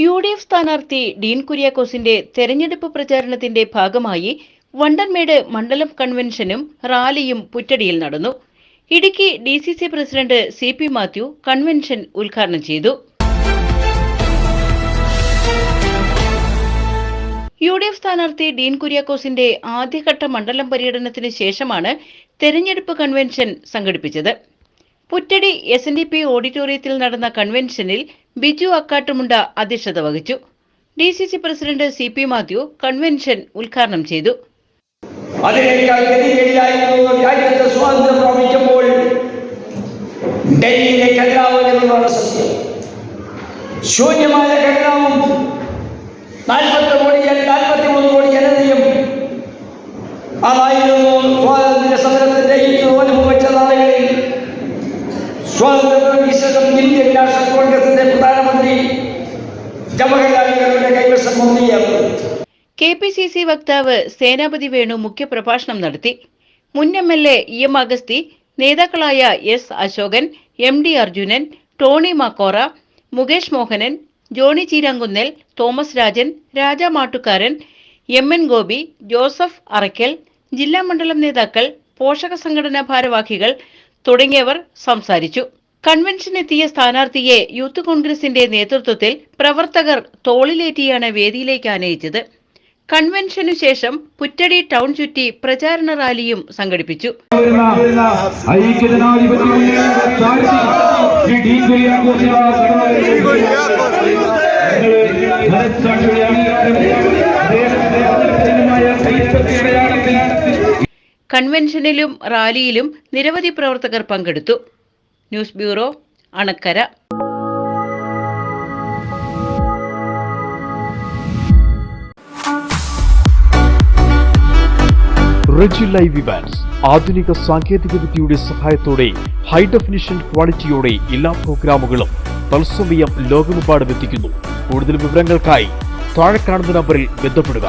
UDF സ്ഥാനാർത്ഥി ഡീൻ കുര്യാക്കോസിന്റെ തെരഞ്ഞെടുപ്പ് പ്രചാരണത്തിന്റെ ഭാഗമായി വണ്ടൻമേട് മണ്ഡലം കൺവെൻഷനും റാലിയും പുറ്റടിയിൽ നടന്നു. Idukki DCC president CP. Mathew convention ഉദ്ഘാടനം ചെയ്തു. യുഡിഎഫ് സ്ഥാനാർത്ഥി ഡീൻ കുര്യാക്കോസിന്റെ ആദ്യഘട്ട മണ്ഡലം പര്യടനത്തിന് ശേഷമാണ് തെരഞ്ഞെടുപ്പ് കൺവെൻഷൻ സംഘടിപ്പിച്ചത്. പുറ്റടി SNDP ഓഡിറ്റോറിയത്തിൽ നടന്ന കൺവെൻഷനിൽ ബിജു അക്കാട്ടുമുണ്ട അധ്യക്ഷത വഹിച്ചു. DCC president CP. Mathew convention ഉദ്ഘാടനം ചെയ്തു. ശൂന്യമായ ഘടനവും 43 കോടി ജനതയും അതായിരുന്നു സ്വാതന്ത്ര്യ സമരത്തിന്റെ ഈ അനുഭവിച്ച നാളുകളിൽ സ്വാതന്ത്ര്യം ഇന്ത്യൻ നാഷണൽ കോൺഗ്രസിന്റെ പ്രധാനമന്ത്രി ജവഹർലാൽ നെഹ്റുവിന്റെ കൈവശം ഒന്നിയായിരുന്നു. KPCC വക്താവ് സേനാപതി വേണു മുഖ്യപ്രഭാഷണം നടത്തി. മുൻ MLA EM അഗസ്തി, നേതാക്കളായ S. Ashokan, MD Arjunan, Tony Makkora, Mukesh Mohanan, Johny Cheerankunnel, Thomas Rajan, Raja Mattukaran, MN Gopi, Joseph Araykkal, ജില്ലാ മണ്ഡലം നേതാക്കൾ, പോഷക സംഘടനാ ഭാരവാഹികൾ തുടങ്ങിയവർ സംസാരിച്ചു. കൺവെൻഷനെത്തിയ സ്ഥാനാർത്ഥിയെ യൂത്ത് കോൺഗ്രസിന്റെ നേതൃത്വത്തിൽ പ്രവർത്തകർ തോളിലേറ്റിയാണ് വേദിയിലേക്ക് ആനയിച്ചത്. കൺവെൻഷനു ശേഷം പുറ്റടി ടൗൺ ചുറ്റി പ്രചാരണ റാലിയും സംഘടിപ്പിച്ചു. കൺവെൻഷനിലും റാലിയിലും നിരവധി പ്രവർത്തകർ പങ്കെടുത്തു. News bureau, Anakkara. Reji live events ആധുനിക സാങ്കേതിക വിദ്യയുടെ സഹായത്തോടെ ഹൈ ഡെഫിനിഷൻ ക്വാളിറ്റിയോടെ എല്ലാ പ്രോഗ്രാമുകളും തത്സമയം ലോകമെമ്പാടും എത്തിക്കുന്നു. കൂടുതൽ വിവരങ്ങൾക്കായി താഴെ കാണുന്ന നമ്പറിൽ ബന്ധപ്പെടുക.